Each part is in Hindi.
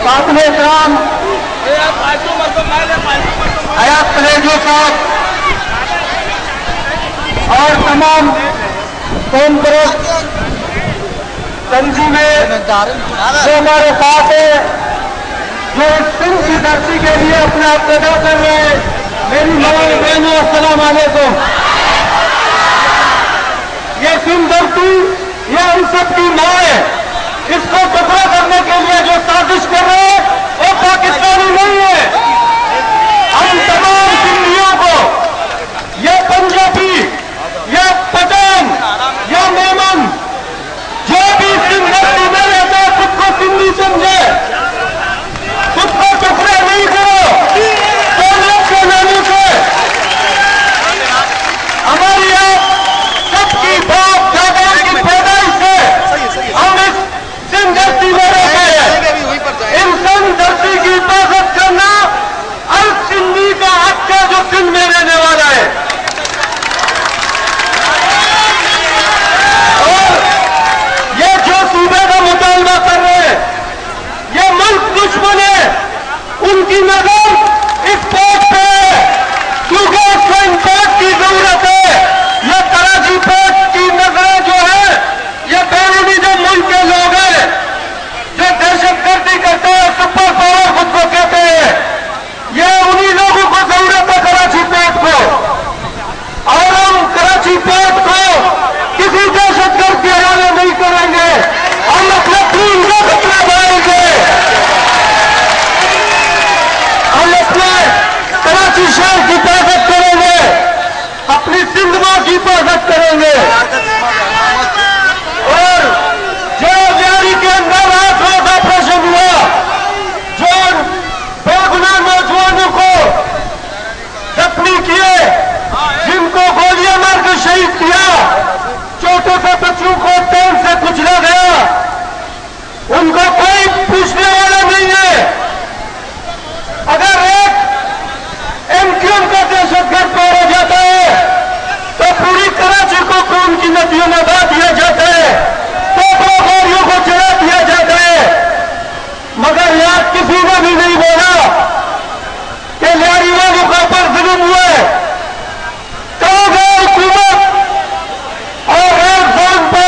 काबिल एहतराम अयाज तलेजो साहब और तमाम कौम परस्त तंजीमें जो हमारे साथ है, जो इस सिंध की धरती के लिए अपने आप पैदा कर रहे हैं, मेरी माओ बहनों अस्सलाम वालेकुम। ये सिंध धरती ये हम सबकी माँ है। इसको टुकड़ा करने के लिए जो साजिश कर रहे हैं वो पाकिस्तानी नहीं है। हम तमाम सिंधियों को, ये पंजाबी, ये पठान, ये मेमन, जो भी सिंध धरती में रहते हैं खुद को सिंधी समझे, खुद को टुकड़े नहीं करो सोनियत के नाम से। हमारी आप सबकी बाप दादा की पैदाइश से हम इस सिंध धरती में रहते हैं। इन सिंध धरती की हिफाजत करना हर सिंधी का हक है जो सिंध में रहने वाला है। और ये जो सूबे का मुतालबा कर रहे हैं ये मुल्क दुश्मन है, उनकी नजर इस पोर्ट पे है क्योंकि उसको इन पोर्ट की जरूरत है। ये कराची पोर्ट की नजरें जो है ये बैरूनी जो मुल्क के लोग हैं जो दहशतगर्दी करते हैं, सुपर पावर खुद को कहते हैं, ये उन्हीं लोगों को जरूरत है कराची पोर्ट को। और हम कराची पोर्ट को किसी दहशतगर्द के हवाले नहीं करेंगे। हम अपने खून का खतरा बढ़ाएंगे। हम अपने कराची शहर की हिफाजत करेंगे, अपनी सिंध मां की हिफाजत करेंगे। और जो अवियारी के अंदर रात रोज ऑपरेशन हुआ, जो बेगुनाह नौजवानों को जख्मी किए, जिनको गोलियां मारकर शहीद किया, छोटे से बच्चों को पेन से कुचला गया, उनको कोई पूछने वाला नहीं है। अगर एक एमक्यूएम का दहशतगर्द पार हो जाता है तो पूरी कराची को खून की नदियों में बहा दिया जाता है, तोपों गोलियों को चला दिया जाता है। मगर यार किसी ने भी नहीं बोला कि लियारी वालों का ऊपर जुल्म हुआ है। कहाँ गए हुकूमत और रेड जोन पे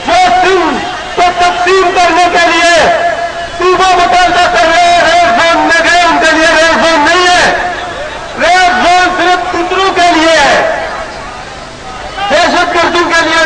जो सिंध को तकसीम करने के लिए सूबा मुतालबा कर रहे हैं, रेड जोन में गए, उनके लिए रेड जोन नहीं है। रेड जोन सिर्फ पितरों के लिए है, दहशतगर्दों के लिए